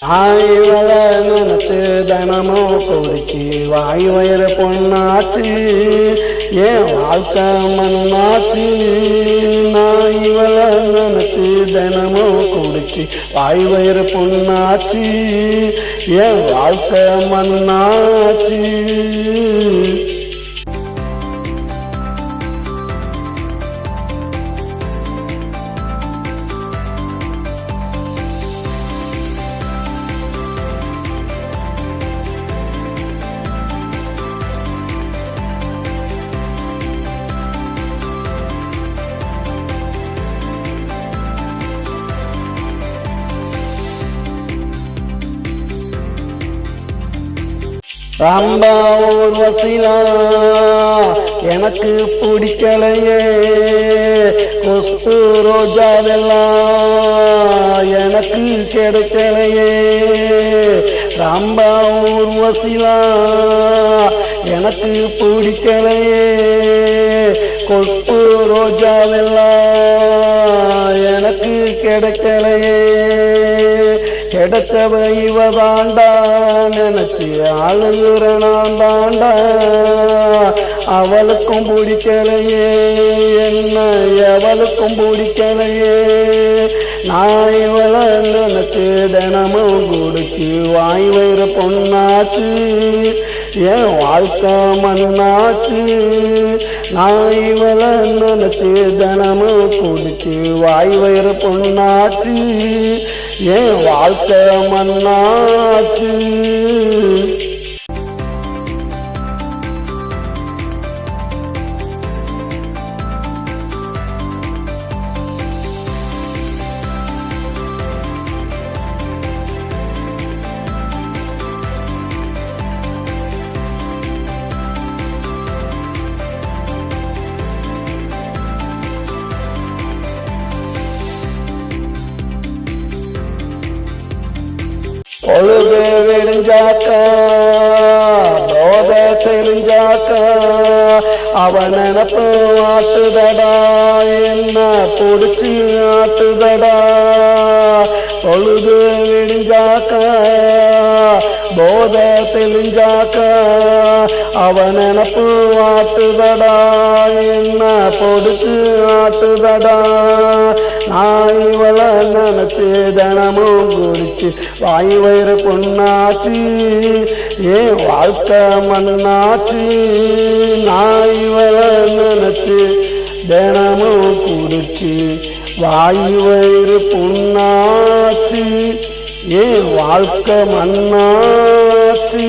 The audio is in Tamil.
ஆய்வள நினைச்சு தினமும் குடிச்சு வாய் வயிறு பொண்ணாச்சு ஏன் வாழ்க்கை மண்ணாச்சு. நான் இவள நினைச்சு தினமும் குடிச்சு வாய் வயிறு பொண்ணாச்சு ஏன் வாழ்க்கை மண்ணாச்சு. ராம்பா ஊர்வசிலா எனக்கு பிடிக்கலையே, கொஸ்து ரோஜாவெல்லாம் எனக்கு கிடைக்கலையே. ராம்பா ஊர்வசிலா எனக்கு பிடிக்கலையே, கொஸ்து ரோஜாவெல்லாம் எனக்கு கிடைக்கலையே. கிடைத்தவ இவ தாண்டா நினைச்சு ஆளுகிற நான் தாண்டா, அவளுக்கும் பிடிக்கலையே என்ன எவளுக்கும் பிடிக்கலையே. நான் இவள நினைச்சு தினமும் குடிச்சு வாய் வயிறு பொண்ணாச்சு என் வாழ்க்கை மண்ணாச்சு. நான் இவள நினைச்சு தினமும் குடிச்சு வாய் வயிறு பொண்ணாச்சு ஏன் வாழ்க்கை மண்ணாச்சு. பொழுது விடிஞ்சாக்கா போத தெரிஞ்சாக்கா அவன் நினப்பு ஆட்டுதடா என்ன பிடிச்சி ஆட்டுதடா. பொழுது விடிஞ்சாக்கா போத தெளிஞ்சாக்கா அவன் நினப்பு ஆட்டுதடா என்ன பொடிச்சு ஆட்டுதடா. நான் இவள நினைச்சு தினமும் குடிச்சு வாய் வயிறு பொண்ணாச்சு ஏன் வாழ்க்கை மண்ணாச்சு. நான் இவள நினைச்சு தினமும் குடிச்சு வாய் வயிறு பொண்ணாச்சு ஏன் வாழ்க்கை மண்ணாச்சு.